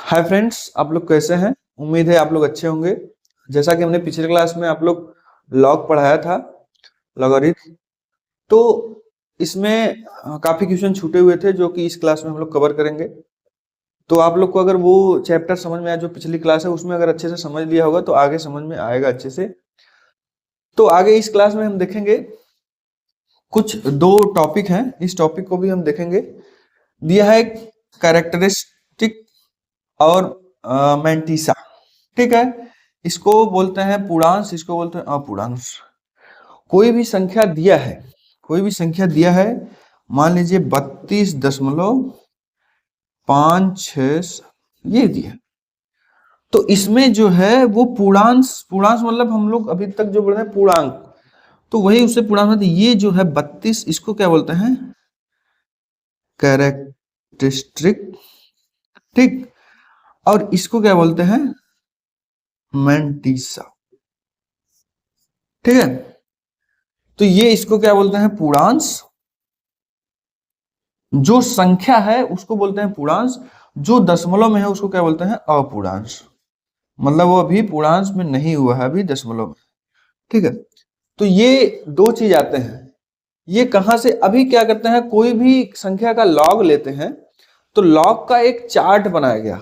Hi friends, आप लोग कैसे हैं? उम्मीद है आप लोग अच्छे होंगे। जैसा कि हमने पिछले क्लास में आप लोग लॉग पढ़ाया था, लॉगरिथम। तो इसमें काफी क्वेश्चन छूटे हुए थे जो कि इस क्लास में हम लोग कवर करेंगे। तो आप लोग को अगर वो चैप्टर समझ में आया जो पिछली क्लास है उसमें अगर अच्छे से समझ लिया होगा तो आगे समझ में आएगा अच्छे से। तो आगे इस क्लास में हम देखेंगे कुछ दो टॉपिक हैं, इस टॉपिक को भी हम देखेंगे। दिया है कैरेक्टरिस्टिक और मैंटिसा। ठीक है, इसको बोलते हैं पूर्णांश, इसको बोलते हैं अपूर्णांश। कोई भी संख्या दिया है, कोई भी संख्या दिया है, मान लीजिए 32.56 ये दिया, तो इसमें जो है वो पूर्णांश, पूर्णांश मतलब हम लोग अभी तक जो बोल रहे हैं पूर्णांक, तो वही उससे पूर्णांक। ये जो है 32, इसको क्या बोलते हैं? कैरेक्टरिस्टिक। ठीक, और इसको क्या बोलते हैं? मैंटिसा। ठीक है, तो ये इसको क्या बोलते हैं? पूर्णांश। जो संख्या है उसको बोलते हैं पूर्णांश, जो दशमलव में है उसको क्या बोलते हैं? अपूर्णांश। मतलब वो अभी पूर्णांश में नहीं हुआ है, अभी दशमलव में। ठीक है, तो ये दो चीज आते हैं। ये कहां से? अभी क्या करते हैं, कोई भी संख्या का लॉग लेते हैं तो लॉग का एक चार्ट बनाया गया।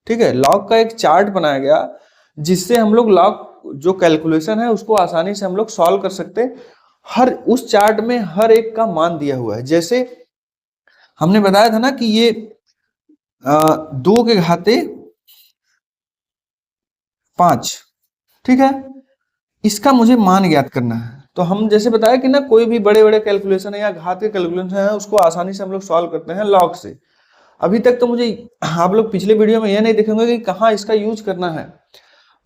ठीक है, लॉग का एक चार्ट बनाया गया जिससे हम लोग लॉग जो कैलकुलेशन है उसको आसानी से हम लोग सॉल्व कर सकते हैं। हर उस चार्ट में हर एक का मान दिया हुआ है। जैसे हमने बताया था ना कि ये 2 के घाते 5। ठीक है, इसका मुझे मान ज्ञात करना है। तो हम जैसे बताया कि ना कोई भी बड़े बड़े कैलकुलेशन है या घात के कैलकुलेशन है उसको आसानी से हम लोग सॉल्व करते हैं लॉग से। अभी तक तो मुझे आप लोग पिछले वीडियो में यह नहीं देखेंगे कि कहाँ इसका यूज करना है।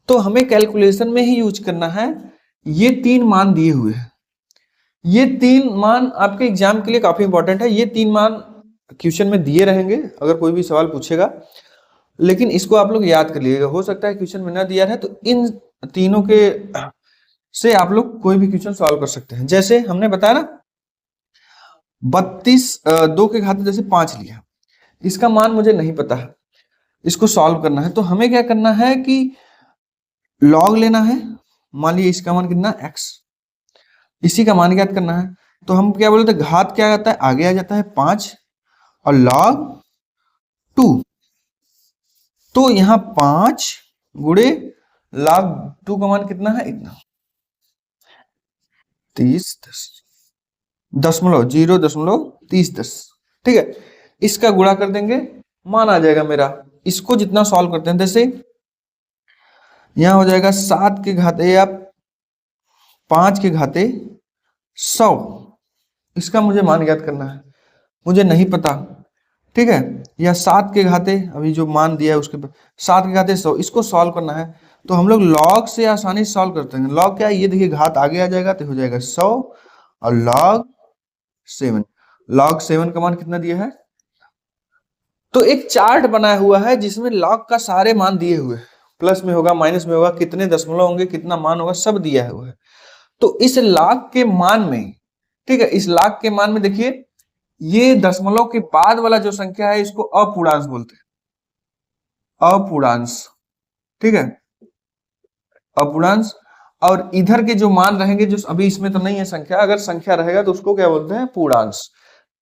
तो हमें कैलकुलेशन में ही यूज करना है। ये 3 मान दिए हुए हैं, ये 3 मान आपके एग्जाम के लिए काफी इंपॉर्टेंट है। ये 3 मान क्वेश्चन में दिए रहेंगे अगर कोई भी सवाल पूछेगा, लेकिन इसको आप लोग याद कर लीजिएगा। हो सकता है क्वेश्चन में ना दिया है तो इन तीनों के से आप लोग कोई भी क्वेश्चन सॉल्व कर सकते हैं। जैसे हमने बताया ना 2 के घाते जैसे 5 लिया, इसका मान मुझे नहीं पता है, इसको सॉल्व करना है। तो हमें क्या करना है कि लॉग लेना है। मान लीजिए इसका मान कितना? x, इसी का मान ज्ञात करना है। तो हम क्या बोलते हैं, घात क्या आता है? आगे आ जाता है 5 और log 2। तो यहाँ 5 गुणे log 2 का मान कितना है? इतना 30 दशमलव 0.3010। ठीक है, इसका गुणा कर देंगे, मान आ जाएगा मेरा। इसको जितना सॉल्व करते हैं, जैसे यहां हो जाएगा 7 के घाते या 5 के घाते 100। इसका मुझे मान ज्ञात करना है, मुझे नहीं पता। ठीक है, या 7 के घाते, अभी जो मान दिया है उसके पर 7 के घाते 100, इसको सॉल्व करना है। तो हम लोग लॉग से आसानी से सॉल्व करते हैं। लॉग क्या है? ये देखिए घात आगे आ जाएगा तो हो जाएगा 100 और log 7। log 7 का मान कितना दिया है? तो एक चार्ट बनाया हुआ है जिसमें log का सारे मान दिए हुए हैं, प्लस में होगा माइनस में होगा, कितने दशमलव होंगे, कितना मान होगा, सब दिया हुआ है। तो इस log के मान में, ठीक है, इस log के मान में देखिए ये दशमलव के बाद वाला जो संख्या है इसको अपूर्णांश बोलते हैं, अपूर्णांश। ठीक है, अपूर्णांश। और इधर के जो मान रहेंगे, जो अभी इसमें तो नहीं है संख्या, अगर संख्या रहेगा तो उसको क्या बोलते हैं? पूर्णांश।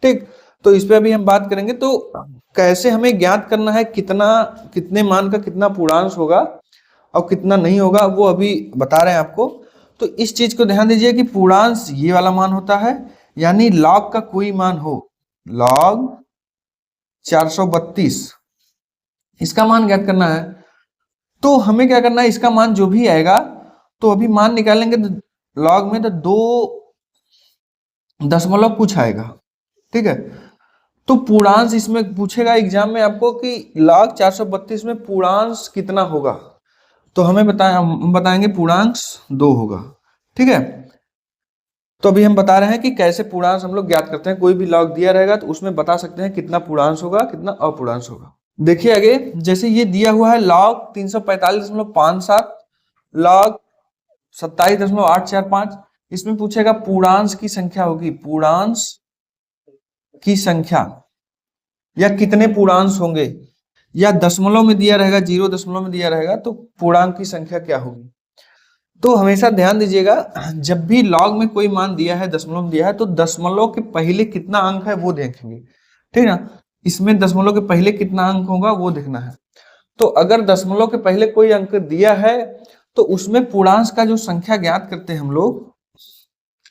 ठीक, तो इस पे अभी हम बात करेंगे। तो कैसे हमें ज्ञात करना है कितना, कितने मान का कितना पूर्णांश होगा और कितना नहीं होगा, वो अभी बता रहे हैं आपको। तो इस चीज को ध्यान दीजिए कि पूर्णांश ये वाला मान होता है, यानी log का कोई मान हो, log 432, इसका मान ज्ञात करना है। तो हमें क्या करना है, इसका मान जो भी आएगा, तो अभी मान निकालेंगे तो लॉग में तो 2 दशमलव कुछ आएगा। ठीक है, तो पूर्णांश इसमें पूछेगा एग्जाम में आपको कि log 432 में पूर्णांश कितना होगा, तो हमें हम बताएंगे पूर्णांश 2 होगा। ठीक है, तो अभी हम बता रहे हैं कि कैसे पूर्णांश हम लोग ज्ञात करते हैं। कोई भी log दिया रहेगा तो उसमें बता सकते हैं कितना पूर्णांश होगा, कितना अपूर्णांश होगा। देखिए आगे, जैसे ये दिया हुआ है log 345.57, log 27.845, इसमें पूछेगा पूर्णांश की संख्या होगी, पूर्णांश की संख्या या कितने पूर्णांश होंगे। या दशमलव में दिया रहेगा, 0 दशमलव में दिया रहेगा, तो पूर्णांक की संख्या क्या होगी। तो हमेशा ध्यान दीजिएगा, जब भी लॉग में कोई मान दिया है, दशमलव में दिया है, तो दशमलव के पहले कितना अंक है वो देखेंगे, ठीक ना। इसमें दशमलव के पहले कितना अंक होगा वो देखना है। तो अगर दशमलव के पहले कोई अंक दिया है तो उसमें पूर्णांश का जो संख्या ज्ञात करते हैं हम लोग,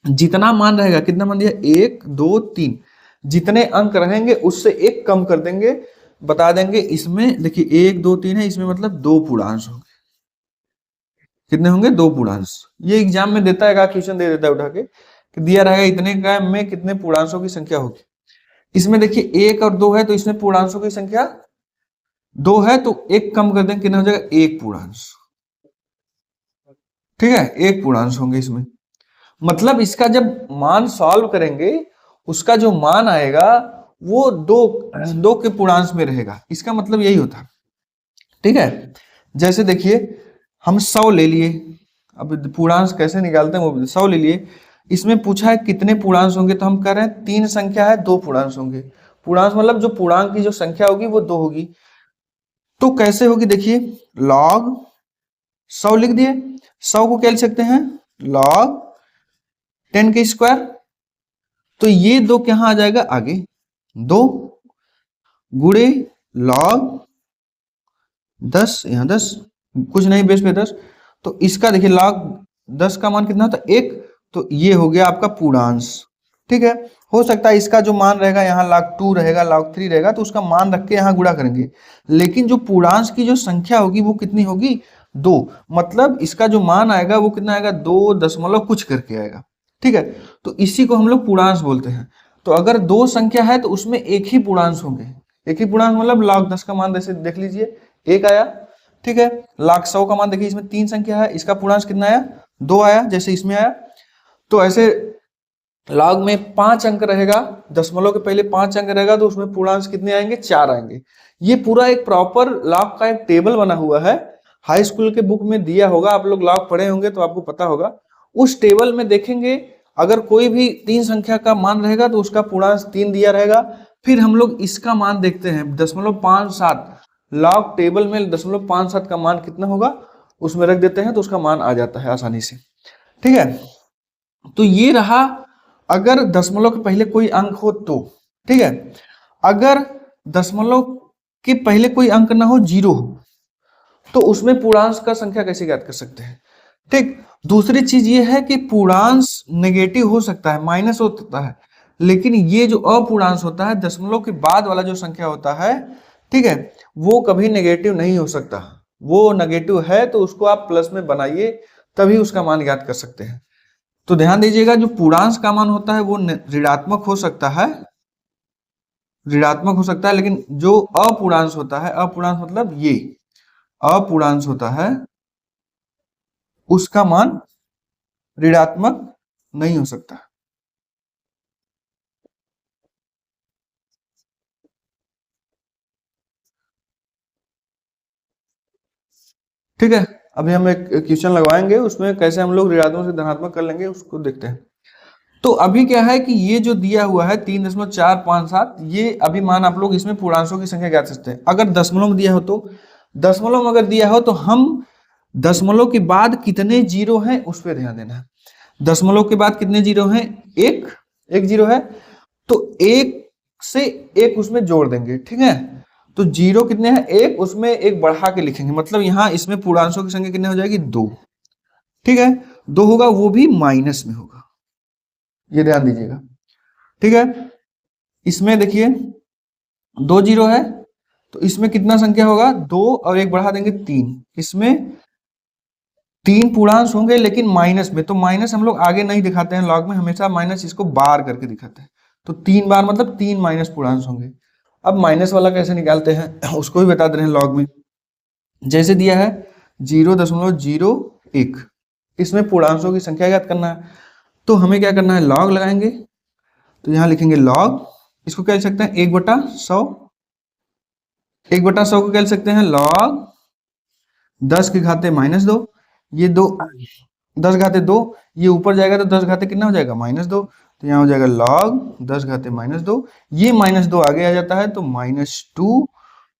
जितना मान रहेगा, कितना मान दिया, 1 2 3, जितने अंक रहेंगे उससे एक कम कर देंगे, बता देंगे इसमें देखिए 1 2 3 है, इसमें मतलब दो पूर्णांश होंगे। कितने होंगे, दो पूर्णांश। ये एग्जाम में देता है, क्वेश्चन दे देता है उठा के कि दिया रहेगा इतने का में कितने पूर्णांशों की संख्या होगी। इसमें देखिए 1 और 2 है, तो इसमें पूर्णांशों की संख्या 2 है, तो एक कम कर देंगे, कितना हो जाएगा, एक पूर्णांश। ठीक है, एक पूर्णांश होंगे इसमें। मतलब इसका जब मान सॉल्व करेंगे, उसका जो मान आएगा वो दो के पूर्णांश में रहेगा, इसका मतलब यही होता है। ठीक है, जैसे देखिए हम 100 ले लिए, अब पूर्णांश कैसे निकालते हैं वो, 100 ले लिए, इसमें पूछा है कितने पूर्णांश होंगे, तो हम कह रहे हैं 3 संख्या है, 2 पूर्णांश होंगे। पूर्णांश मतलब जो पूर्णांक की जो संख्या होगी वो 2 होगी। तो कैसे होगी, देखिए log 100 लिख दिए, 100 को क्या लिख सकते हैं, log 10 के स्क्वायर। तो ये 2 कहां आ जाएगा, आगे 2 गुणे log 10, यहां 10, कुछ नहीं बेस पे 10, तो इसका देखिए log 10 का मान कितना होता है, 1, तो ये हो गया आपका पूर्णांश। ठीक है, हो सकता है इसका जो मान रहेगा यहाँ log 2 रहेगा, log 3 रहेगा, तो उसका मान रख के यहाँ गुणा करेंगे, लेकिन जो पूर्णांश की जो संख्या होगी वो कितनी होगी, 2। मतलब इसका जो मान आएगा वो कितना आएगा, 2 दशमलव कुछ करके आएगा। ठीक है, तो इसी को हम लोग पूर्णांश बोलते हैं। तो अगर 2 संख्या है तो उसमें एक ही पूर्णांश होंगे, एक ही पूर्णांक मतलब log 10 का मान जैसे देख लीजिए 1 आया। ठीक है, log 100 का मान देखिए, इसमें 3 संख्या है, इसका पूर्णांश कितना आया, 2 आया, जैसे इसमें आया। तो ऐसे log में 5 अंक रहेगा, दशमलव के पहले 5 अंक रहेगा, तो उसमें पूर्णांश कितने आएंगे, 4 आएंगे। ये पूरा एक प्रॉपर log का एक टेबल बना हुआ है, हाई स्कूल के बुक में दिया होगा, आप लोग log पढ़े होंगे तो आपको पता होगा। उस टेबल में देखेंगे अगर कोई भी 3 संख्या का मान रहेगा तो उसका पूर्णांश 3 दिया रहेगा। फिर हम लोग इसका मान देखते हैं, 0.57, log टेबल में 0.57 का मान कितना होगा उसमें रख देते हैं, तो उसका मान आ जाता है आसानी से। ठीक है, तो ये रहा अगर दशमलव के पहले कोई अंक हो तो। ठीक है, अगर दशमलव के पहले कोई अंक ना हो, 0 हो, तो उसमें पूर्णांश का संख्या कैसे ज्ञात कर सकते हैं। ठीक, दूसरी चीज ये है कि पूर्णांश नेगेटिव हो सकता है, माइनस हो सकता है, लेकिन ये जो अपूर्णांश होता है, दशमलव के बाद वाला जो संख्या होता है, ठीक है, वो कभी नेगेटिव नहीं हो सकता। वो नेगेटिव है तो उसको आप प्लस में बनाइए, तभी उसका मान ज्ञात कर सकते हैं। तो ध्यान दीजिएगा, जो पूर्णांश का मान होता है वो ऋणात्मक हो सकता है, ऋणात्मक हो सकता है, लेकिन जो अपूर्णांश होता है, अपूर्णांश मतलब ये अपूर्णांश होता है, उसका मान ऋणात्मक नहीं हो सकता। ठीक है, अभी हम एक क्वेश्चन लगवाएंगे, उसमें कैसे हम लोग ऋणात्मक से धनात्मक कर लेंगे उसको देखते हैं। तो अभी क्या है कि ये जो दिया हुआ है 3.457, ये अभी मान आप लोग इसमें पूर्णांशों की संख्या ज्ञात कर सकते हैं। अगर दशमलव में दिया हो तो, दशमलव में अगर दिया हो तो हम दशमलव के बाद कितने जीरो हैं उस पर ध्यान देना है। दशमलव के बाद कितने जीरो हैं, एक जीरो है, तो एक से एक उसमें जोड़ देंगे। ठीक है, तो जीरो कितने हैं, एक, उसमें एक बढ़ा के लिखेंगे, मतलब यहाँ इसमें पूर्णांशों की संख्या कितनी हो जाएगी, 2। ठीक है, 2 होगा, वो भी माइनस में होगा, ये ध्यान दीजिएगा। ठीक है, इसमें देखिए 2 जीरो है, तो इसमें कितना संख्या होगा, 2 और एक बढ़ा देंगे 3, इसमें 3 पूर्णांश होंगे लेकिन माइनस में। तो माइनस हम लोग आगे नहीं दिखाते हैं लॉग में, हमेशा माइनस इसको बार करके दिखाते हैं। तो 3 बार मतलब 3 माइनस पूर्णांश होंगे। अब माइनस वाला कैसे निकालते हैं उसको भी बता दे रहे हैं लॉग में। जैसे दिया है 0.01, इसमें पूर्णांशों की संख्या ज्ञात करना है, तो हमें क्या करना है, लॉग लगाएंगे। तो यहां लिखेंगे लॉग, इसको क्या लिख सकते हैं, 1/100, 1/100 को क्या लिख सकते हैं, लॉग 10 के घाते -2, ये 2 10 घाते 2, ये ऊपर जाएगा तो 10 घाते कितना हो जाएगा, -2, तो यहाँ हो जाएगा log 10 घाते -2, ये -2 आगे आ जाता है तो -2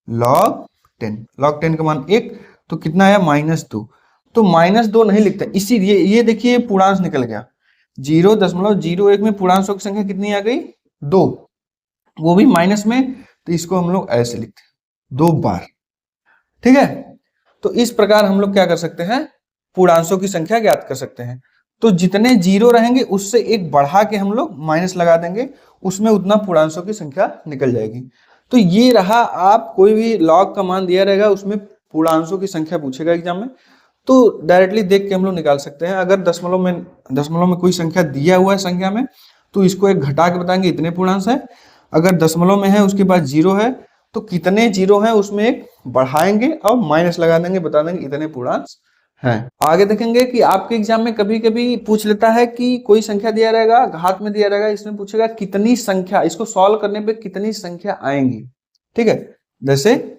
log 10, log 10 का मान 1, तो कितना आया -2। तो -2 नहीं लिखते, इसीलिए ये देखिए पूर्णांश निकल गया 0.01 में पूर्णांशों की संख्या कितनी आ गई 2, वो भी माइनस में, तो इसको हम लोग ऐसे लिखते हैं 2 बार। ठीक है, तो इस प्रकार हम लोग क्या कर सकते हैं, पूर्णांशों की संख्या ज्ञात कर सकते हैं। तो जितने जीरो रहेंगे उससे एक बढ़ा के हम लोग माइनस लगा देंगे, उसमें उतना पूर्णांशों की संख्या निकल जाएगी। तो ये रहा, आप कोई भी लॉग का मान दिया रहेगा उसमें पूर्णांशों की संख्या पूछेगा एग्जाम में, तो डायरेक्टली देख के हम लोग निकाल सकते हैं। अगर दशमलव में कोई संख्या दिया हुआ है संख्या में, तो इसको एक घटा के बताएंगे इतने पूर्णांश है। अगर दशमलव में है उसके बाद जीरो है, तो कितने जीरो है उसमें एक बढ़ाएंगे और माइनस लगा देंगे, बता देंगे इतने पूर्णांश हैं। आगे देखेंगे कि आपके एग्जाम में कभी कभी पूछ लेता है कि कोई संख्या दिया रहेगा, घात में दिया रहेगा, इसमें पूछेगा कितनी संख्या, इसको सॉल्व करने पे कितनी संख्या आएंगी। ठीक है, जैसे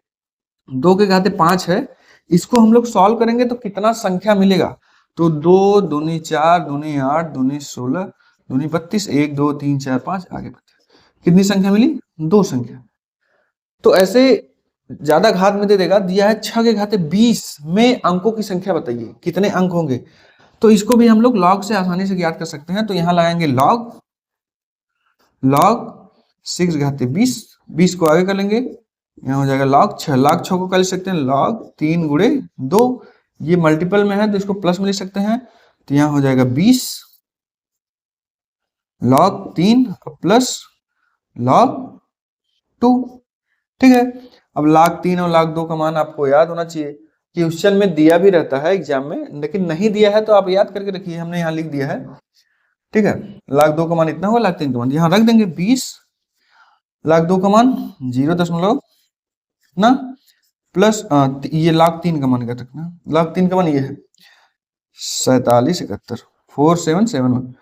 2 के घाते 5 है, इसको हम लोग सॉल्व करेंगे तो कितना संख्या मिलेगा, तो 2 दूनी 4 दूनी 8 दूनी 16 दूनी 32 1 2 3 4 5 आगे कितनी संख्या मिली 2 संख्या। तो ऐसे ज्यादा घात में दे देगा, दिया है 6 के घाते 20 में अंकों की संख्या बताइए कितने अंक होंगे, तो इसको भी हम लोग लॉग से आसानी से ज्ञात कर सकते हैं। तो यहां लगाएंगे लॉग 6 के घाते 20, 20 को आगे कर लेंगे, यहाँ हो जाएगा log 6, log 6 को कर सकते हैं log 3 गुणे 2, ये मल्टीपल में है तो इसको प्लस में लिख सकते हैं, तो यहाँ हो जाएगा 20 log 3 प्लस log 2। ठीक है, अब log 3 और log 2 का मान आपको याद होना चाहिए, क्वेश्चन में दिया भी रहता है एग्जाम में, लेकिन नहीं दिया है तो आप याद करके रखिए, हमने यहाँ लिख दिया है। ठीक है, log 2 का मान इतना होगा, log 3 का मान यहाँ रख देंगे 20, log 2 का मान 0 ना प्लस ये log 3 का मान क्या रखना, log 3 का मान ये है 4771 4771,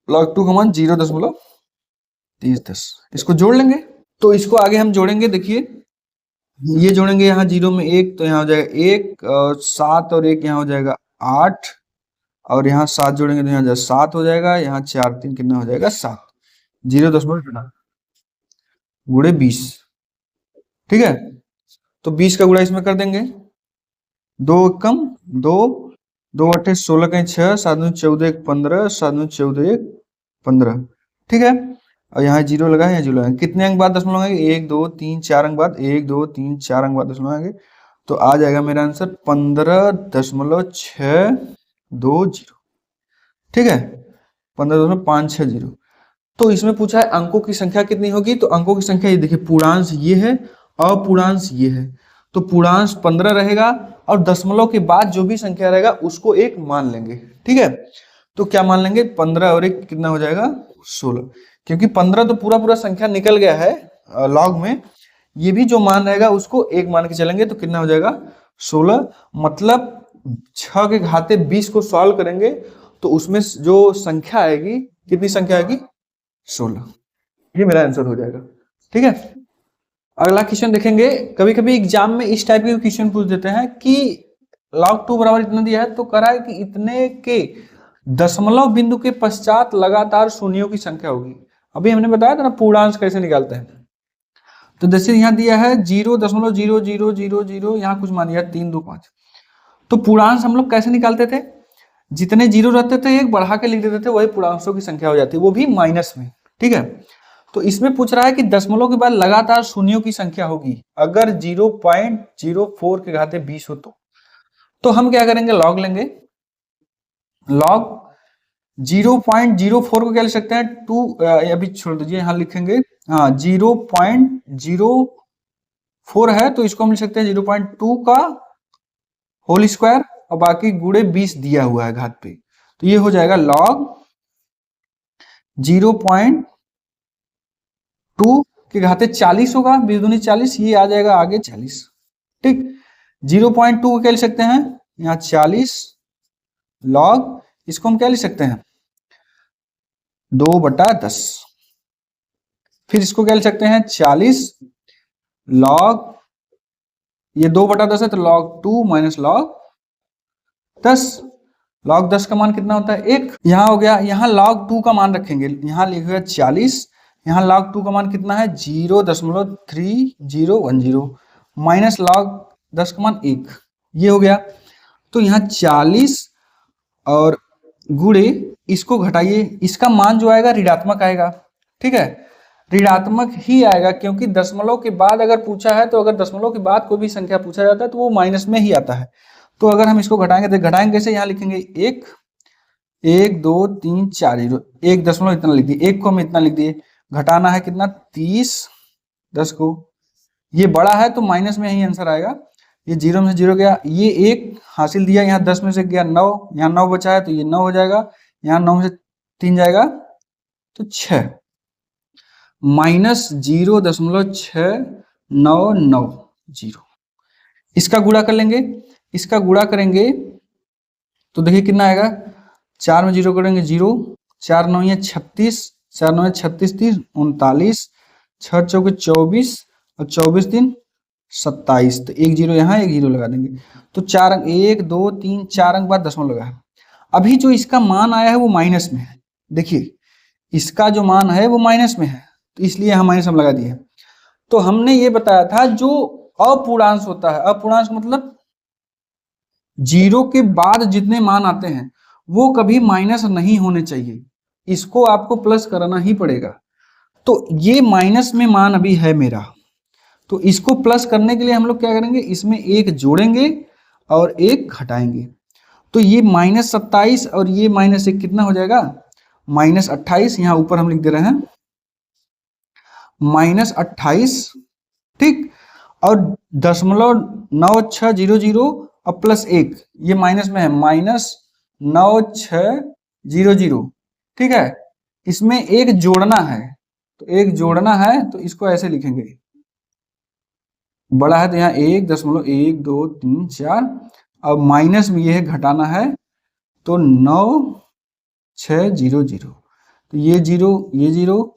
log 2 का मान 0.3010, इसको जोड़ लेंगे। तो इसको आगे हम जोड़ेंगे, देखिए ये जोड़ेंगे, यहाँ 0 में 1 तो यहाँ हो जाएगा 1, और 7 और 1 यहाँ हो जाएगा 8, और यहाँ 7 जोड़ेंगे तो यहाँ 7 हो जाएगा, यहाँ 4 3 कितना हो जाएगा 7, 0.5 गुणे 20। ठीक है, तो 20 का गुणा इसमें कर देंगे, 2 कम 2 2 8 16 कहीं 6 7 14 15 7 14 15। ठीक है, और यहाँ 0 लगा है, यहाँ 0 लगा, कितने अंक बाद दशमलव आएंगे 1 2 3 4 अंक बाद 1 2 3 4 अंक बाद दशमलव आएंगे, तो आ जाएगा मेरा आंसर 15.620। ठीक है, 15.560। तो इसमें पूछा है अंकों की संख्या कितनी होगी, तो अंकों की संख्या ये देखिए, पूर्णांश ये है, अपूर्णांश ये है, तो पूर्णांश 15 रहेगा, और दशमलव के बाद जो भी संख्या रहेगा उसको एक मान लेंगे। ठीक है, तो क्या मान लेंगे 15 और 1 कितना हो जाएगा 16, क्योंकि 15 तो पूरा पूरा संख्या निकल गया है लॉग में, ये भी जो मान रहेगा उसको एक मान के चलेंगे, तो कितना हो जाएगा 16, मतलब 6 के घाते 20 को सॉल्व करेंगे तो उसमें जो संख्या आएगी, कितनी संख्या आएगी 16, ये मेरा आंसर हो जाएगा। ठीक है, अगला क्वेश्चन देखेंगे, कभी कभी एग्जाम में इस टाइप के क्वेश्चन पूछ देते हैं कि log 2 बराबर इतना दिया है, तो करा है कि इतने के दशमलव बिंदु के पश्चात लगातार शून्यों की संख्या होगी। अभी हमने बताया था ना पूर्णांश कैसे निकालते हैं, तो जैसे यहाँ दिया है 0.0000, यहाँ कुछ मान दिया 325, तो पूर्णांश हम लोग कैसे निकालते थे, जितने जीरो रहते थे एक बढ़ा के लिख देते थे, वही पूर्णांशों की संख्या हो जाती है, वो भी माइनस में। ठीक है, तो इसमें पूछ रहा है कि दशमलव के बाद लगातार शून्यों की संख्या होगी, अगर 0.04 के घाते 20 हो तो हम क्या करेंगे, लॉग लेंगे, लॉग 0.04 को क्या लिख सकते हैं 2, अभी छोड़ दीजिए, यहां लिखेंगे, हाँ 0.04 है तो इसको हम लिख सकते हैं 0.2 का होल स्क्वायर, और बाकी गुणे 20 दिया हुआ है घात पे, तो ये हो जाएगा लॉग 0.2 के घाते 40 होगा, 20 दूनी 40, ये आ जाएगा आगे 40। ठीक, 0.2 को क्या लिख सकते हैं यहाँ 40 लॉग, इसको हम क्या लिख सकते हैं 2/10, फिर इसको क्या लिख सकते हैं 40 लॉग, ये 2/10 है तो log 2 माइनस log 10, log 10 का मान कितना होता है 1, यहाँ हो गया, यहाँ log 2 का मान रखेंगे, यहाँ लिखेगा 40, यहाँ log 2 का मान कितना है 0.3010, माइनस लॉग 10 का मान 1, ये हो गया। तो यहाँ 40 और गुणे इसको घटाइए, इसका मान जो आएगा ऋणात्मक आएगा, ठीक है, ऋणात्मक ही आएगा, क्योंकि दशमलव के बाद अगर पूछा है तो अगर दशमलव के बाद कोई भी संख्या पूछा जाता है तो वो माइनस में ही आता है। तो अगर हम इसको घटाएंगे तो घटाएंगे कैसे, यहाँ लिखेंगे 1 1 2 3 4 0, 1 दशमलव इतना लिख दिए, 1 को हम इतना लिख दिए, घटाना है कितना 30, 10 को, ये बड़ा है तो माइनस में ही आंसर आएगा, ये 0 में से 0 गया, ये 1 हासिल दिया, यहाँ 10 में से गया 9, यहाँ 9 बचा है तो ये 9 हो जाएगा, यहाँ 9 में से 3 जाएगा तो 6, -0.69990। इसका गुणा कर लेंगे, इसका गुणा करेंगे तो देखिए कितना आएगा, 4 में 0 करेंगे 0, 4 9 है 36, 4 9 है 36 30 39, 6 चौके 24 और 24 दिन 27, तो 1 0 यहाँ 1 0 लगा देंगे, तो 4 अंक 1 2 3 4 अंक बाद दशमलव लगा है। अभी जो इसका मान आया है वो माइनस में है, देखिए इसका जो मान है वो माइनस में है, तो इसलिए यहाँ माइनस हम लगा दिए। तो हमने ये बताया था जो अपूर्णांश होता है, अपूर्णांश मतलब 0 के बाद जितने मान आते हैं वो कभी माइनस नहीं होने चाहिए, इसको आपको प्लस कराना ही पड़ेगा। तो ये माइनस में मान अभी है मेरा, तो इसको प्लस करने के लिए हम लोग क्या करेंगे, इसमें एक जोड़ेंगे और एक घटाएंगे, तो ये -27 और ये -1 कितना हो जाएगा, -28, यहाँ ऊपर हम लिख दे रहे हैं -28, ठीक, और 0.9600 और +1, ये माइनस में है, -9600, ठीक है, इसमें एक जोड़ना है, तो एक जोड़ना है तो इसको ऐसे लिखेंगे, बड़ा है तो यहाँ 1.123 और माइनस में ये है घटाना है तो 9600, तो ये 0 ये 0,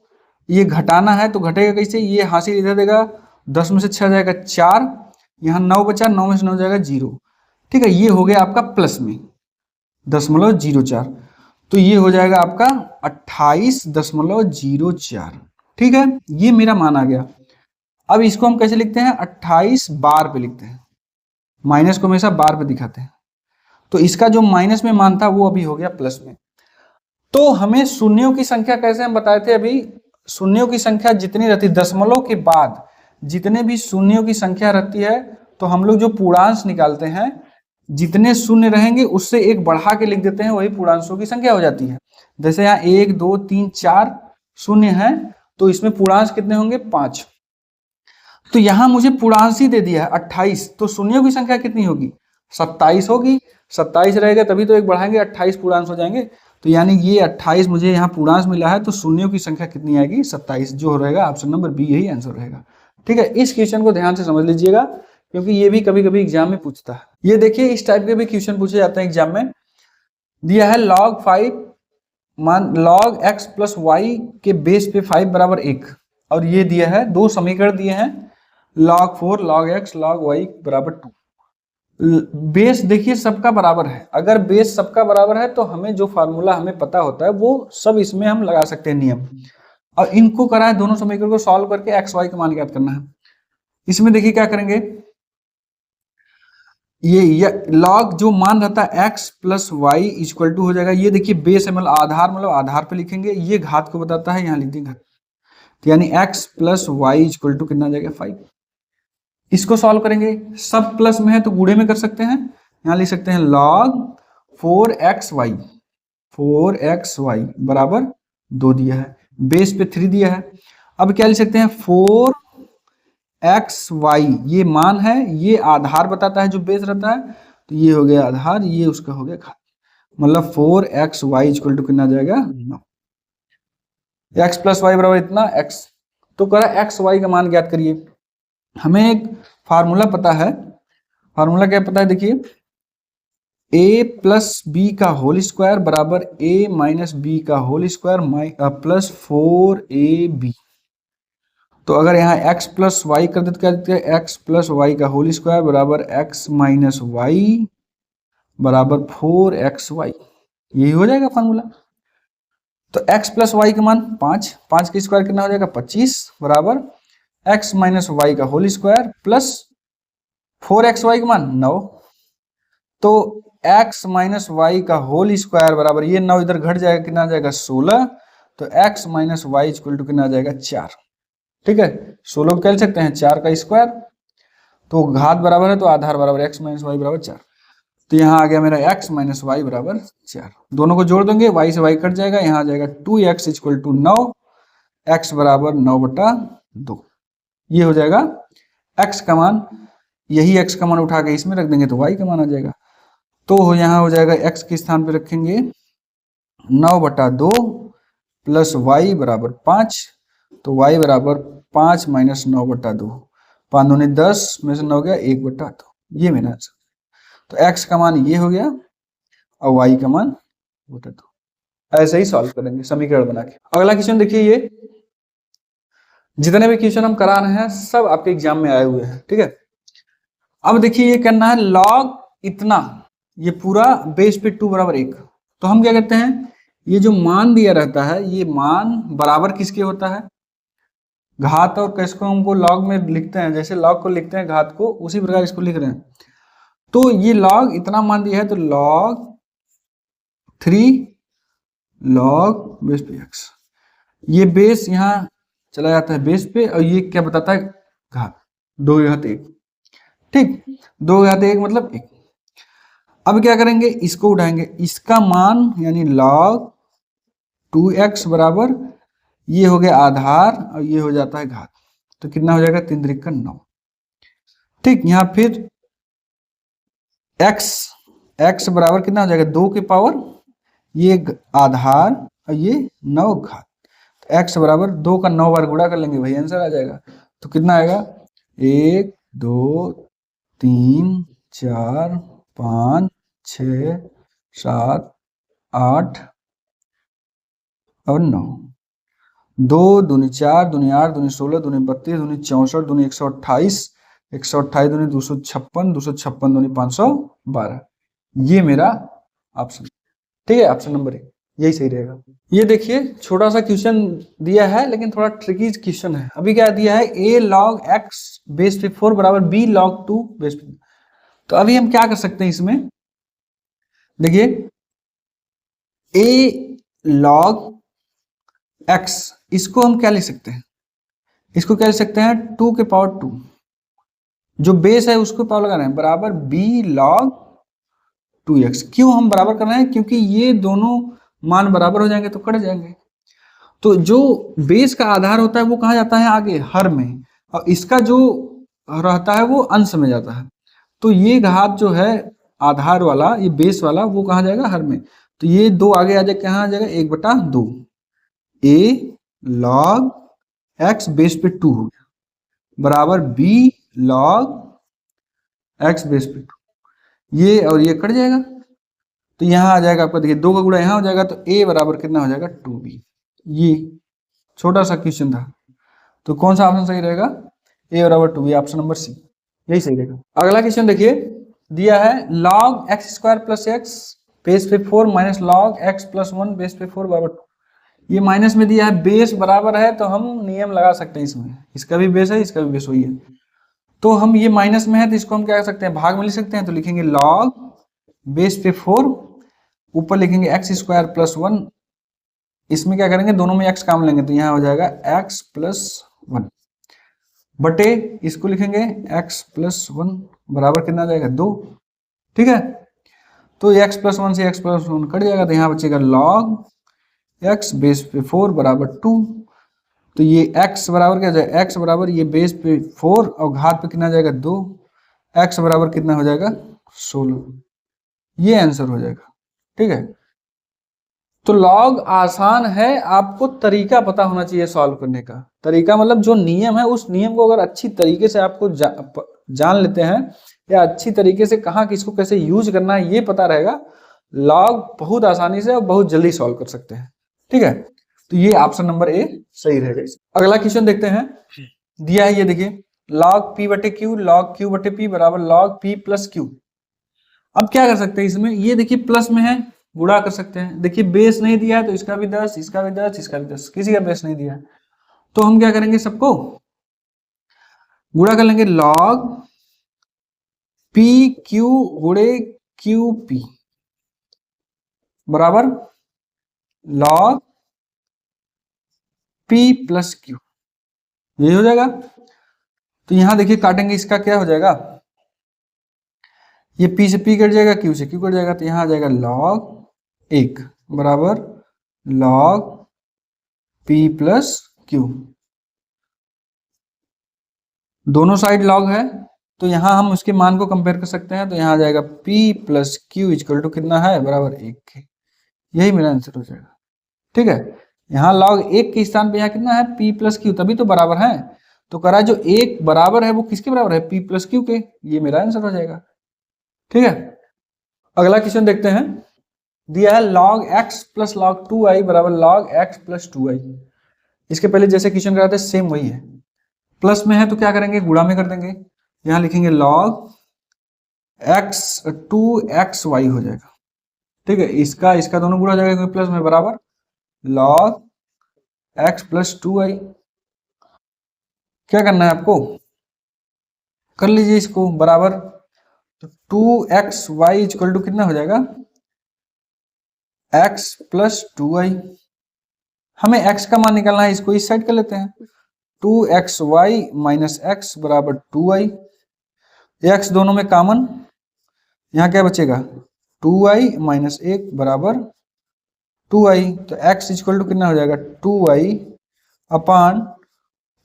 ये घटाना है तो घटेगा कैसे, ये हासिल इधर देगा, 10 में से 6 जाएगा 4, यहाँ 9 बचा, 9 में से 9 जाएगा 0, ठीक है, ये हो गया आपका प्लस में 0.04, तो ये हो जाएगा आपका 28.04, ठीक है, ये मेरा मान आ गया। अब इसको हम कैसे लिखते हैं, 28 बार पे लिखते हैं, माइनस को हमेशा बार पे दिखाते हैं, तो इसका जो माइनस में मान था वो अभी हो गया प्लस में। तो हमें शून्यों की संख्या कैसे हम बताए थे अभी, शून्यों की संख्या जितनी रहती है दशमलव के बाद जितने भी शून्यों की संख्या रहती है तो हम लोग जो पूर्णांश निकालते हैं जितने शून्य रहेंगे उससे एक बढ़ा के लिख देते हैं, वही पूर्णांशों की संख्या हो जाती है। जैसे यहाँ 1 2 3 4 शून्य है तो इसमें पूर्णांश कितने होंगे 5, तो यहां मुझे पूर्णांश ही दे दिया है 28, तो शून्यों की संख्या कितनी होगी 27 होगी, 27 रहेगा तभी तो एक बढ़ाएंगे 28 पूर्णांश हो जाएंगे, तो यानी ये 28 मुझे यहाँ पूर्णांश मिला है, तो शून्यों की संख्या कितनी आएगी 27, जो रहेगा ऑप्शन नंबर बी यही आंसर रहेगा। ठीक है, इस क्वेश्चन को ध्यान से समझ लीजिएगा क्योंकि ये भी कभी कभी एग्जाम में पूछता है। ये देखिए इस टाइप के भी क्वेश्चन पूछे जाते हैं एग्जाम में, दिया है log 5 मान log x प्लस वाई के बेस पे 5 बराबर 1, और ये दिया है दो समीकरण दिए हैं log 4 log x log y बराबर 2। बेस देखिए सबका बराबर है, अगर बेस सबका बराबर है तो हमें जो फार्मूला हमें पता होता है वो सब इसमें हम लगा सकते हैं नियम, और इनको करा है दोनों समीकरण को सॉल्व करके एक्स वाई का मान ज्ञात करना है। इसमें देखिए क्या करेंगे, ये लॉग जो मान रहता है x plus y equal to हो जाएगा, ये देखिए बेस है मतलब आधार पे लिखेंगे, ये घात को बताता है, यहाँ लिख देंगे घात, तो यानी x plus y equal to कितना आ जाएगा 5। इसको सॉल्व करेंगे, सब प्लस में है तो गुणे में कर सकते हैं, यहाँ लिख सकते हैं log 4xy बराबर 2 दिया है, बेस पे 3 दिया है। अब क्या लिख सकते हैं 4xy, ये मान है, ये आधार बताता है जो बेस रहता है, तो ये हो गया आधार, ये उसका हो गया घात, मतलब 4xy इक्वल टू कितना आ जाएगा 9, x प्लस वाई बराबर इतना x, तो करा एक्स वाई का मान ज्ञात करिए। हमें एक फार्मूला पता है, फार्मूला क्या पता है देखिए, a प्लस बी का होल स्क्वायर बराबर a माइनस बी का होल स्क्वायर प्लस 4ab। तो अगर यहाँ x प्लस वाई कर देते क्या देते हैं, x प्लस वाई का होल स्क्वायर बराबर x माइनस वाई बराबर 4xy, यही हो जाएगा फार्मूला। तो x प्लस वाई का मान 5, 5 का स्क्वायर कितना हो जाएगा 25 बराबर x माइनस वाई का होल स्क्वायर प्लस 4xy का मान 9, तो x माइनस वाई का होल स्क्वायर बराबर, ये 9 इधर घट जाएगा, कितना आ जाएगा 16, तो x minus y equal to कितना आ जाएगा 4। ठीक है, 16 को क्या लिख सकते हैं 4 का स्क्वायर, तो घात बराबर है तो आधार बराबर x माइनस वाई बराबर 4, तो यहाँ आ गया मेरा x माइनस वाई बराबर 4। दोनों को जोड़ देंगे, y से y कट जाएगा, यहाँ आ जाएगा 2x इक्वल टू 9, x बराबर 9/2, ये हो जाएगा x का मान। यही x का मान उठा के इसमें रख देंगे तो y का मान आ जाएगा, तो यहाँ हो जाएगा x के स्थान पे रखेंगे 9/2 प्लस y बराबर 5, तो y बराबर 5 माइनस 9/2, 5 दूनी 10 में से 9 गया 1/2, ये मेरा आंसर। तो x का मान ये हो गया और y का मान 1/2। ऐसे ही सॉल्व करेंगे समीकरण बना के। अगला क्वेश्चन देखिए, ये जितने भी क्वेश्चन हम करा रहे हैं सब आपके एग्जाम में आए हुए हैं। ठीक है, अब देखिए ये करना है लॉग इतना, ये पूरा बेस पे 2 बराबर 1, तो हम क्या करते हैं, ये जो मान दिया रहता है ये मान बराबर किसके होता है, घात और किसको हमको लॉग में लिखते हैं, जैसे लॉग को लिखते हैं घात को, उसी प्रकार इसको लिख रहे हैं। तो ये लॉग इतना मान दिया है, तो लॉग 3 लॉग बेस पे x, ये बेस यहाँ चला जाता है बेस पे, और ये क्या बताता है घात 2 घात 1। ठीक, 2 घात 1 मतलब 1। अब क्या करेंगे, इसको उठाएंगे, इसका मान यानी log 2x बराबर, ये हो गया आधार और ये हो जाता है घात, तो कितना हो जाएगा 3 त्रिक 9। ठीक, यहाँ फिर x बराबर कितना हो जाएगा 2 के पावर, ये आधार और ये 9 घात, तो x बराबर 2 का 9 बार गुणा कर लेंगे, वही आंसर आ जाएगा। तो कितना आएगा 1 2 3 4 5 6 7 8 और 9, 2 दूनी 4 दूनी 8 दूनी 16 दूनी 32 दूनी 64 दूनी 128 128 दूनी 256 256 दूनी 512, ये मेरा ऑप्शन। ठीक है, ऑप्शन नंबर 1 यही सही रहेगा। ये देखिए छोटा सा क्वेश्चन दिया है लेकिन थोड़ा ट्रिकी क्वेश्चन है। अभी क्या दिया है, a log x बेस पे 4 बराबर b log 2 बेस पे, तो अभी हम क्या कर सकते हैं इसमें, देखिए a log x, इसको हम क्या लिख सकते हैं, इसको क्या लिख सकते हैं 2 के पावर 2, जो बेस है उसको पावर लगा रहे हैं, बराबर b log 2x। क्यों हम बराबर कर रहे हैं, क्योंकि ये दोनों मान बराबर हो जाएंगे तो कट जाएंगे, तो जो बेस का आधार होता है वो कहाँ जाता है आगे हर में, और इसका जो रहता है वो अंश में जाता है, तो ये घात जो है आधार वाला, ये बेस वाला, वो कहाँ जाएगा हर में, तो ये 2 आगे आ जाएगा, कहाँ आ जाएगा 1/2, a log x बेस पे 2 हो गया बराबर b log x बेस पे 2, ये और ये कट जाएगा, तो यहाँ आ जाएगा आपका, देखिए 2 का गुणा यहाँ हो जाएगा, तो a बराबर कितना हो जाएगा 2b। ये छोटा सा क्वेश्चन था, तो कौन सा ऑप्शन सही रहेगा, a बराबर 2b, ऑप्शन नंबर सी यही सही रहेगा। अगला क्वेश्चन देखिए, दिया है log x square plus x base पे 4 minus log x plus 1 base पे 4 बराबर 2, ये माइनस में दिया है, बेस बराबर है तो हम नियम लगा सकते हैं इसमें, इसका भी बेस है इसका भी बेस वही है, तो हम ये माइनस में है तो इसको हम क्या कर सकते हैं भाग में लिख सकते हैं, तो लिखेंगे log बेस पे 4, ऊपर लिखेंगे x स्क्वायर प्लस 1, इसमें क्या करेंगे दोनों में x काम लेंगे, तो यहाँ हो जाएगा x प्लस 1 बटे, इसको लिखेंगे x प्लस 1 बराबर कितना आ जाएगा 2। ठीक है, तो x प्लस 1 से x प्लस 1 कट जाएगा, तो यहाँ बचेगा log x बेस पे 4 बराबर 2, तो ये x बराबर क्या जाएगा, x बराबर ये बेस पे 4 और घात पे कितना जाएगा 2, x बराबर कितना हो जाएगा 16, ये आंसर हो जाएगा। ठीक है, तो लॉग आसान है, आपको तरीका पता होना चाहिए सॉल्व करने का, तरीका मतलब जो नियम है उस नियम को अगर अच्छी तरीके से आपको जान लेते हैं, या अच्छी तरीके से कहाँ किसको कैसे यूज करना है ये पता रहेगा, लॉग बहुत आसानी से और बहुत जल्दी सॉल्व कर सकते हैं। ठीक है, तो ये ऑप्शन नंबर ए सही रहेगा। अगला क्वेश्चन देखते हैं, दिया है ये देखिए, log p बटे क्यू log q बटे p बराबर log p प्लस q। अब क्या कर सकते हैं इसमें, ये देखिए प्लस में है गुणा कर सकते हैं, देखिए बेस नहीं दिया है तो इसका भी 10 इसका भी 10 इसका भी 10, किसी का बेस नहीं दिया है, तो हम क्या करेंगे सबको गुणा कर लेंगे, log पी क्यू गुणे क्यू पी बराबर लॉग पी प्लस क्यू, यही हो जाएगा। तो यहां देखिए काटेंगे, इसका क्या हो जाएगा, ये पी से पी कट जाएगा, क्यू से क्यू कट जाएगा, तो यहां आ जाएगा लॉग 1 बराबर लॉग पी प्लस क्यू। दोनों साइड लॉग है तो यहां हम उसके मान को कंपेयर कर सकते हैं, तो यहां आ जाएगा p plus q equal to कितना है, बराबर 1 के। यही मेरा आंसर हो जाएगा। ठीक है, यहाँ लॉग 1 के स्थान पे यहाँ कितना है, p प्लस क्यू, तभी तो बराबर है। तो करा जो 1 बराबर है वो किसके बराबर है, p प्लस क्यू के। ये मेरा आंसर हो जाएगा। ठीक है, अगला क्वेश्चन देखते हैं। दिया है log x plus log 2i बराबर log x प्लस 2i। इसके पहले जैसे क्वेश्चन कराते थे सेम वही है। प्लस में है तो क्या करेंगे, गुणा में कर देंगे। यहां लिखेंगे log x 2xy हो जाएगा। ठीक है, इसका इसका दोनों गुणा हो जाएगा क्योंकि प्लस में, बराबर log x प्लस 2i। क्या करना है आपको, कर लीजिए इसको बराबर, तो 2xy इक्वल टू कितना हो जाएगा, x प्लस 2i। हमें x का मान निकालना है, इसको इस साइड कर लेते हैं। 2xy माइनस x बराबर 2i। x दोनों में कॉमन, यहाँ क्या बचेगा, 2i माइनस 1 बराबर 2i। तो x इक्वल टू कितना हो जाएगा, 2i अपान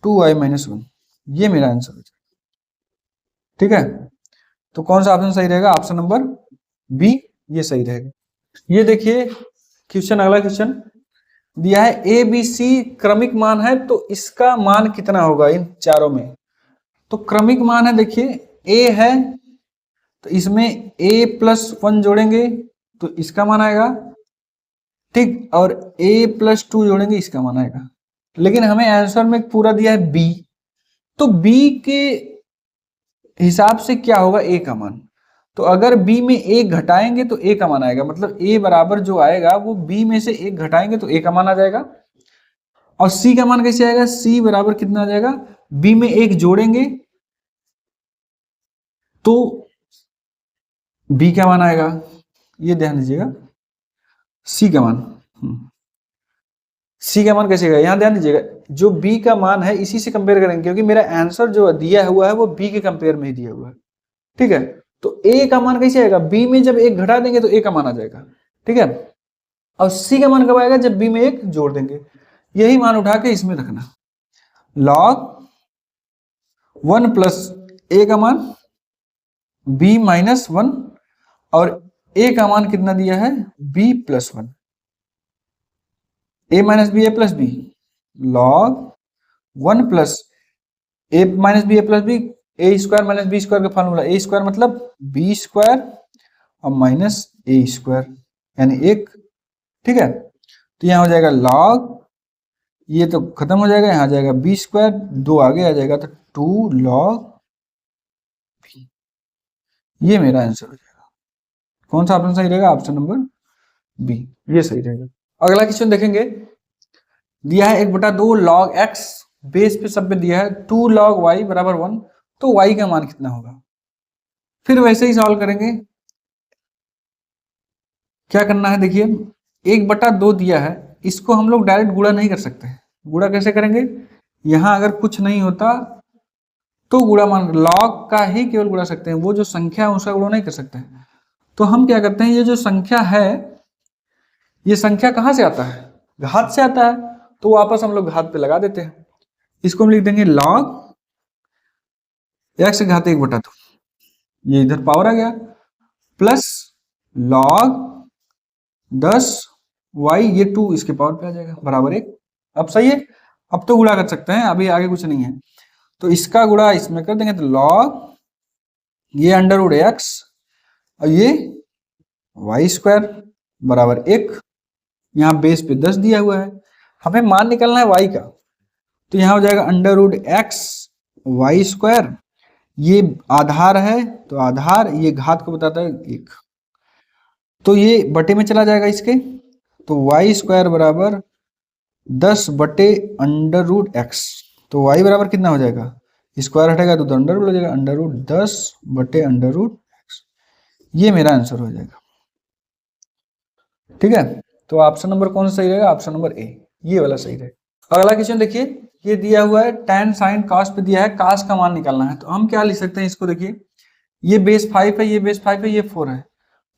2i माइनस 1। ये मेरा आंसर हो जाएगा। ठीक है, तो कौन सा ऑप्शन सही रहेगा, ऑप्शन नंबर बी, ये सही रहेगा। ये देखिए क्वेश्चन, अगला क्वेश्चन दिया है ए बी सी क्रमिक मान है, तो इसका मान कितना होगा इन चारों में। तो क्रमिक मान है, देखिए ए है तो इसमें a प्लस 1 जोड़ेंगे तो इसका मान आएगा। ठीक, और a प्लस 2 जोड़ेंगे इसका मान आएगा। लेकिन हमें आंसर में पूरा दिया है b, तो b के हिसाब से क्या होगा a का मान। तो अगर b में एक घटाएंगे तो a का मान आएगा, मतलब a बराबर जो आएगा वो b में से एक घटाएंगे तो a का मान आ जाएगा। और c का मान कैसे आएगा, c बराबर कितना आ जाएगा, b में एक जोड़ेंगे तो b का मान आएगा। ये ध्यान दीजिएगा, c का मान, c का मान कैसे आएगा, यहां ध्यान दीजिएगा, जो b का मान है इसी से कंपेयर करेंगे, क्योंकि मेरा आंसर जो दिया हुआ है वो b के कंपेयर में ही दिया हुआ है। ठीक है, तो a का मान कैसे आएगा, b में जब एक घटा देंगे तो a का मान आ जाएगा। ठीक है, और c का मान कब आएगा, जब b में एक जोड़ देंगे। यही मान उठा के इसमें रखना, log 1 प्लस a का मान b माइनस 1, और a का मान कितना दिया है, b plus 1, a minus b a plus b, log 1 plus a minus b a plus b, a square minus b square का फॉर्मूला, ए स्क्वायर मतलब बी स्क्वायर और माइनस ए स्क्वायर यानी 1। ठीक है, तो यहाँ हो जाएगा लॉग, ये तो खत्म हो जाएगा, यहाँ आ जाएगा बी स्क्वायर, 2 आगे आ जाएगा तो 2 लॉग बी। ये मेरा आंसर हो जाएगा। कौन सा ऑप्शन सही रहेगा, ऑप्शन नंबर बी, ये सही रहेगा। अगला क्वेश्चन देखेंगे, दिया है 1/2 log x, बेस पे सब पे दिया है 2 log y बराबर 1, तो y का मान कितना होगा। फिर वैसे ही सॉल्व करेंगे। क्या करना है, देखिए 1/2 दिया है, इसको हम लोग डायरेक्ट गुणा नहीं कर सकते। गुणा कैसे करेंगे, यहां अगर कुछ नहीं होता तो गुणा मान log का ही केवल गुणा सकते हैं, वो जो संख्या है उसका गुणा नहीं कर सकते। तो हम क्या करते हैं, ये जो संख्या है, ये संख्या कहां से आता है, घात से आता है, तो वापस हम लोग घात पे लगा देते हैं। इसको हम लिख देंगे log x घात 1/2, ये इधर पावर आ गया, प्लस log 10 y, ये 2 इसके पावर पे आ जाएगा बराबर 1। अब सही है, अब तो गुणा कर सकते हैं, अभी आगे कुछ नहीं है, तो इसका गुणा इसमें कर देंगे, तो log ये अंडर रूट x और ये y स्क्वायर बराबर 1। यहाँ बेस पे 10 दिया हुआ है, हमें मान निकालना है y का, तो यहाँ हो जाएगा under root x y square, ये आधार है तो आधार, ये घात को बताता है 1, तो ये बटे में चला जाएगा इसके, तो वाई स्क्वायर बराबर 10 बटे अंडर रूट x, तो y बराबर कितना हो जाएगा, स्क्वायर हटेगा तो अंडर रूट हो जाएगा, अंडर रूट 10 बटे अंडर रूट ये मेरा आंसर हो जाएगा। ठीक है, तो ऑप्शन नंबर कौन सा सही रहेगा? ऑप्शन नंबर ए, ये वाला सही रहेगा। अगला क्वेश्चन देखिए, ये दिया हुआ है tan sin cos पे दिया है, cos का मान निकालना है। तो हम क्या लिख सकते हैं इसको? देखिए ये बेस 5 है, ये बेस 5 है, ये 4 है,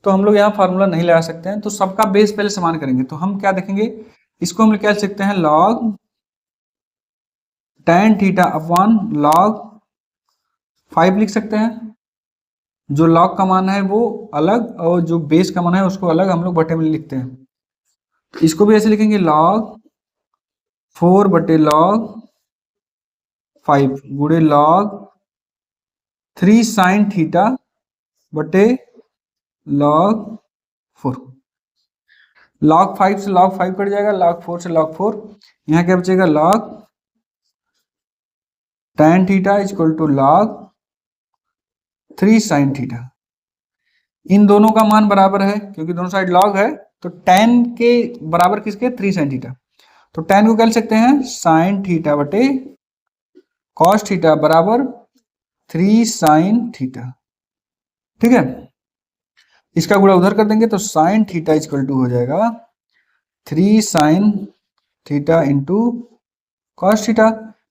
तो हम लोग यहाँ फार्मूला नहीं लगा सकते हैं, तो सबका बेस पहले समान करेंगे। तो हम क्या देखेंगे, इसको हम क्या लिख सकते हैं? log tan theta upon log 5 लिख सकते हैं। जो log का मान है वो अलग और जो बेस का मान है उसको अलग हम लोग बटे में लिखते हैं। इसको भी ऐसे लिखेंगे log 4 बटे log 5 गुणे log 3 sin थीटा बटे log 4। log 5 से log 5 कट जाएगा, log 4 से log 4, यहाँ क्या बचेगा? log tan theta equal to log 3 sin theta. इन दोनों का मान बराबर है क्योंकि दोनों साइड log है, तो tan के बराबर किसके? 3 sin थीटा। तो tan को क्या लिख सकते हैं? sin थीटा बटे cos थीटा बराबर 3 sin थीटा। ठीक है, इसका गुणा उधर कर देंगे तो sin थीटा इक्वल टू हो जाएगा 3 sin theta into cos theta.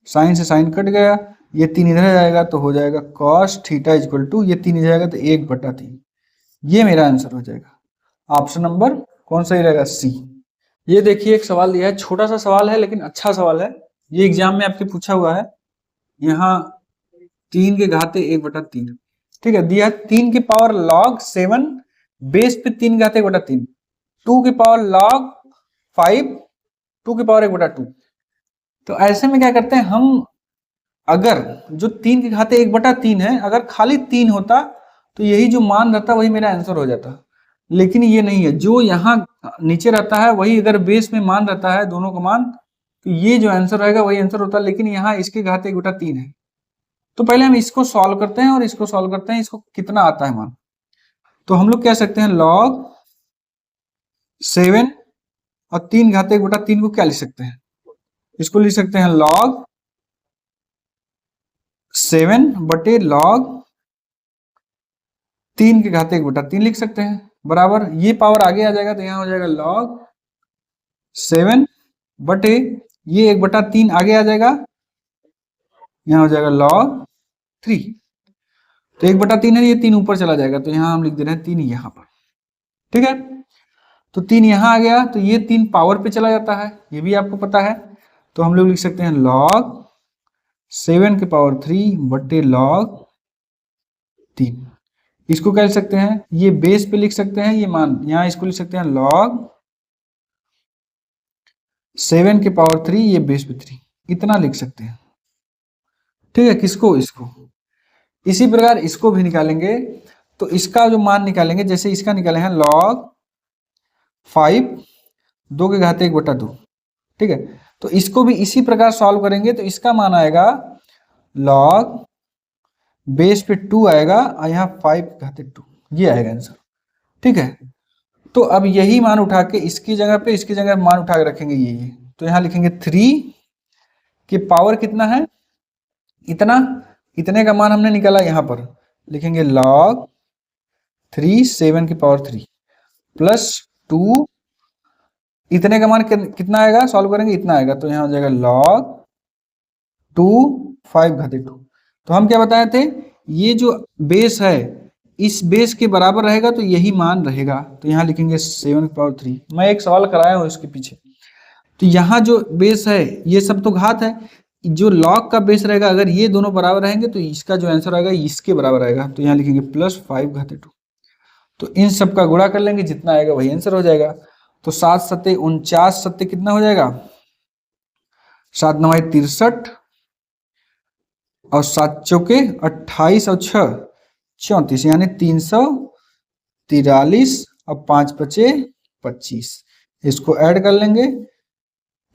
Sine से साइन कट गया, ये 3 इधर जाएगा तो हो जाएगा cos थीटा इक्वल टू, ये 3 इधर जाएगा तो 1/3। ये मेरा आंसर हो जाएगा। ऑप्शन नंबर कौन सा ही रहेगा? सी। ये देखिए एक सवाल दिया है, छोटा सा सवाल है लेकिन अच्छा सवाल है। ये एग्जाम में आपके पूछा हुआ है। यहाँ 3 के घाते 1/3, ठीक है, दिया 3 की पावर log 7 बेस पे 3 घाते 1/3, 2 की पावर log 5 2 की पावर 1/2। तो ऐसे में क्या करते हैं हम, अगर जो 3 के घाते 1/3 है, अगर खाली 3 होता तो यही जो मान रहता वही मेरा आंसर हो जाता, लेकिन ये नहीं है। जो यहाँ नीचे रहता है वही अगर बेस में मान रहता है दोनों का मान, तो ये जो आंसर रहेगा वही आंसर होता है, लेकिन यहाँ इसके घाते 1/3 है। तो पहले हम इसको सॉल्व करते हैं और इसको सॉल्व करते हैं, इसको कितना आता है मान। तो हम लोग कह सकते हैं log 7 और 3 घाते 1/3 को क्या लिख सकते हैं? इसको लिख सकते हैं log 7 बटे log 3 के घाते 1/3 लिख सकते हैं, बराबर ये पावर आगे आ जाएगा तो यहाँ हो जाएगा log 7 बटे ये 1/3 आगे आ जाएगा, यहाँ हो जाएगा log 3। तो 1/3 है, ये 3 ऊपर चला जाएगा तो यहाँ हम लिख दे रहे हैं 3 यहाँ पर। ठीक है, तो 3 यहाँ आ गया तो ये 3 पावर पे चला जाता है, ये भी आपको पता है। तो हम लोग लिख सकते हैं log 7 के पावर 3 बटे log 3। इसको क्या लिख सकते हैं? ये बेस पे लिख सकते हैं, ये मान यहाँ इसको लिख सकते हैं log 7 के पावर 3, ये बेस पे 3, इतना लिख सकते हैं। ठीक है, किसको? इसको। इसी प्रकार इसको भी निकालेंगे, तो इसका जो मान निकालेंगे, जैसे इसका निकाले हैं log 5 2 के घाते 1/2। ठीक है, तो इसको भी इसी प्रकार सॉल्व करेंगे तो इसका मान आएगा log बेस पे 2 आएगा और यहाँ 5 घाते 2, ये आएगा आंसर। ठीक है, तो अब यही मान उठा के इसकी जगह पे इसकी जगह मान उठा के रखेंगे ये, तो यहाँ लिखेंगे 3 की पावर कितना है? इतना, इतने का मान हमने निकाला, यहाँ पर लिखेंगे log 3 7 की पावर 3 प्लस 2, इतने का मान कितना आएगा? सॉल्व करेंगे इतना आएगा, तो यहाँ हो जाएगा log 2 5 घाते 2। तो हम क्या बताए थे, ये जो बेस है इस बेस के बराबर रहेगा तो यही मान रहेगा, तो यहाँ लिखेंगे 7 की पावर 3। मैं एक सवाल कराया हूँ इसके पीछे, तो यहाँ जो बेस है ये सब तो घात है, जो log का बेस रहेगा अगर ये दोनों बराबर रहेंगे तो इसका जो आंसर आएगा इसके बराबर आएगा, तो यहाँ लिखेंगे प्लस 5 घाते 2। तो इन सब का गुणा कर लेंगे, जितना आएगा वही आंसर हो जाएगा। तो 7 सत्ते 49 सत्ते कितना हो जाएगा? 7 9 63 और 7 चौके 28 और 6 34, यानी 343 और 5 बचे 25। इसको ऐड कर लेंगे,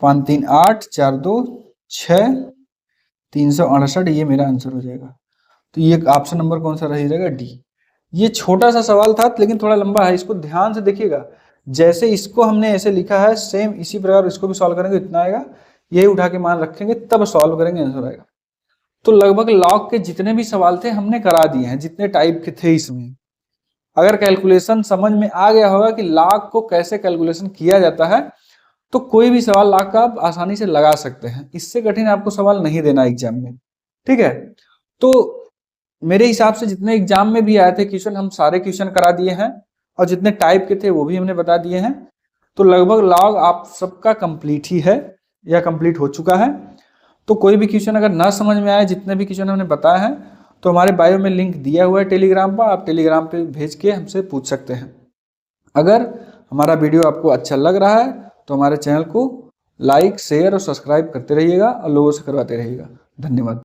5 3 8 4 2 6 368, ये मेरा आंसर हो जाएगा। तो ये ऑप्शन नंबर कौन सा रहेगा? डी। ये छोटा सा सवाल था लेकिन थोड़ा लंबा है, इसको ध्यान से देखिएगा। जैसे इसको हमने ऐसे लिखा है सेम इसी प्रकार इसको भी सॉल्व करेंगे, इतना आएगा, यही उठा के मान रखेंगे तब सॉल्व करेंगे, आंसर आएगा। तो लगभग लॉग के जितने भी सवाल थे हमने करा दिए हैं, जितने टाइप के थे इसमें। अगर कैलकुलेशन समझ में आ गया होगा कि log को कैसे कैलकुलेशन किया जाता है, तो कोई भी सवाल log का आप आसानी से लगा सकते हैं। इससे कठिन आपको सवाल नहीं देना एग्जाम में, ठीक है। तो मेरे हिसाब से जितने एग्जाम में भी आए थे क्वेश्चन, हम सारे क्वेश्चन करा दिए हैं, और जितने टाइप के थे वो भी हमने बता दिए हैं। तो लगभग लॉग आप सबका कंप्लीट ही है या कंप्लीट हो चुका है। तो कोई भी क्वेश्चन अगर ना समझ में आए, जितने भी क्वेश्चन हमने बताए हैं, तो हमारे बायो में लिंक दिया हुआ है टेलीग्राम पर, आप टेलीग्राम पे भेज के हमसे पूछ सकते हैं। अगर हमारा वीडियो आपको अच्छा लग रहा है तो हमारे चैनल को लाइक, शेयर और सब्सक्राइब करते रहिएगा और लोगों से करवाते रहिएगा। धन्यवाद।